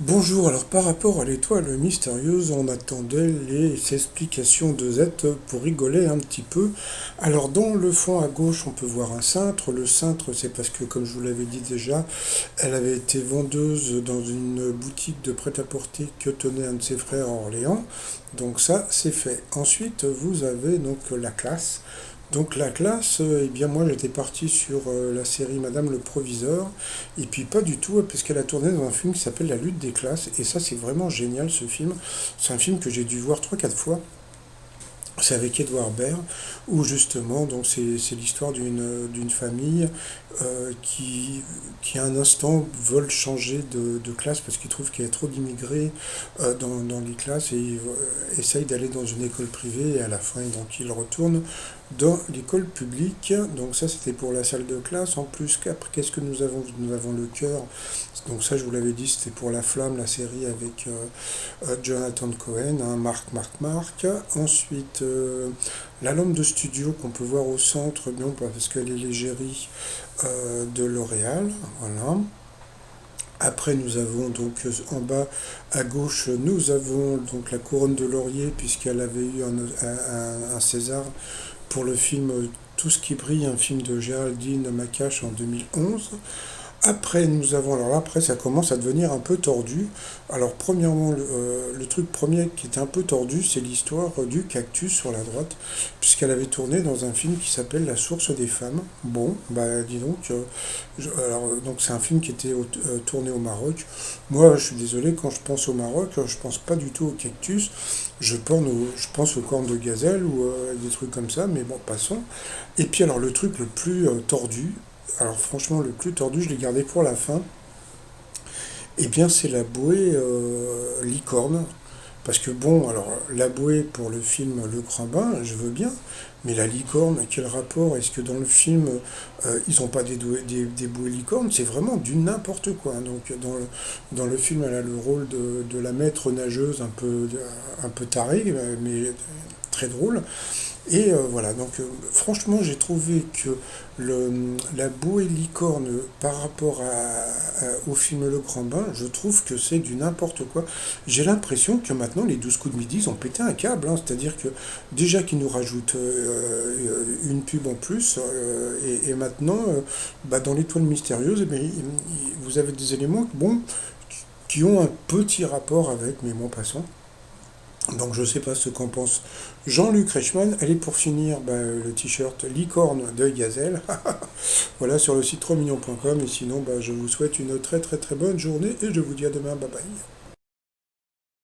Bonjour, alors par rapport à l'étoile mystérieuse, on attendait les explications de Z pour rigoler un petit peu. Alors dans le fond à gauche, on peut voir un cintre. Le cintre, c'est parce que, comme je vous l'avais dit déjà, elle avait été vendeuse dans une boutique de prêt-à-porter que tenait un de ses frères à Orléans. Donc ça, c'est fait. Ensuite, vous avez donc la classe. Donc la classe, eh bien moi j'étais parti sur la série Madame le Proviseur, et puis pas du tout, parce qu'elle a tourné dans un film qui s'appelle La lutte des classes, et ça c'est vraiment génial ce film. C'est un film que j'ai dû voir trois quatre fois. C'est avec Edouard Baird, où justement, donc c'est l'histoire d'une famille qui à un instant veulent changer de classe parce qu'ils trouvent qu'il y a trop d'immigrés dans les classes et ils essayent d'aller dans une école privée et à la fin donc ils retournent dans l'école publique. Donc ça c'était pour la salle de classe. En plus, qu'est-ce que nous avons? Nous avons le cœur. Donc ça je vous l'avais dit, c'était pour La Flamme, la série avec Jonathan Cohen, hein, Marc. Ensuite, la lampe de studio qu'on peut voir au centre, non pas parce qu'elle est l'égérie de L'Oréal, voilà. Après, nous avons donc en bas à gauche, nous avons donc la couronne de laurier puisqu'elle avait eu un César pour le film Tout ce qui brille, un film de Géraldine Nakache en 2011. Après, nous avons, alors là, après, ça commence à devenir un peu tordu. Alors, premièrement, le truc premier qui était un peu tordu, c'est l'histoire du cactus sur la droite, puisqu'elle avait tourné dans un film qui s'appelle La source des femmes. Bon, bah, dis donc, alors, donc c'est un film qui était tourné au Maroc. Moi, je suis désolé, quand je pense au Maroc, je pense pas du tout au cactus. Je pense aux cornes de gazelle ou des trucs comme ça, mais bon, passons. Et puis, alors, le truc le plus tordu, alors franchement, le plus tordu, je l'ai gardé pour la fin. Eh bien, c'est la bouée licorne. Parce que bon, alors la bouée pour le film Le Grand Bain, je veux bien, mais la licorne, quel rapport? Est-ce que dans le film, ils n'ont pas des bouées licornes? C'est vraiment du n'importe quoi, hein. Donc dans le film, elle a le rôle de la maître nageuse un peu tarée, mais très drôle. Et voilà, donc franchement, j'ai trouvé que la bouée licorne par rapport au film Le Grand Bain, je trouve que c'est du n'importe quoi. J'ai l'impression que maintenant, les 12 coups de midi, ils ont pété un câble, hein. C'est-à-dire que déjà qu'ils nous rajoutent une pub en plus, et maintenant, bah, dans l'étoile mystérieuse, eh bien, vous avez des éléments bon, qui ont un petit rapport avec, mais bon, passons. Donc je ne sais pas ce qu'en pense Jean-Luc Reichmann. Allez, pour finir, bah, le t-shirt licorne de Gazelle. Voilà, sur le site 3millions.com. Et sinon, bah, je vous souhaite une très très très bonne journée et je vous dis à demain. Bye bye.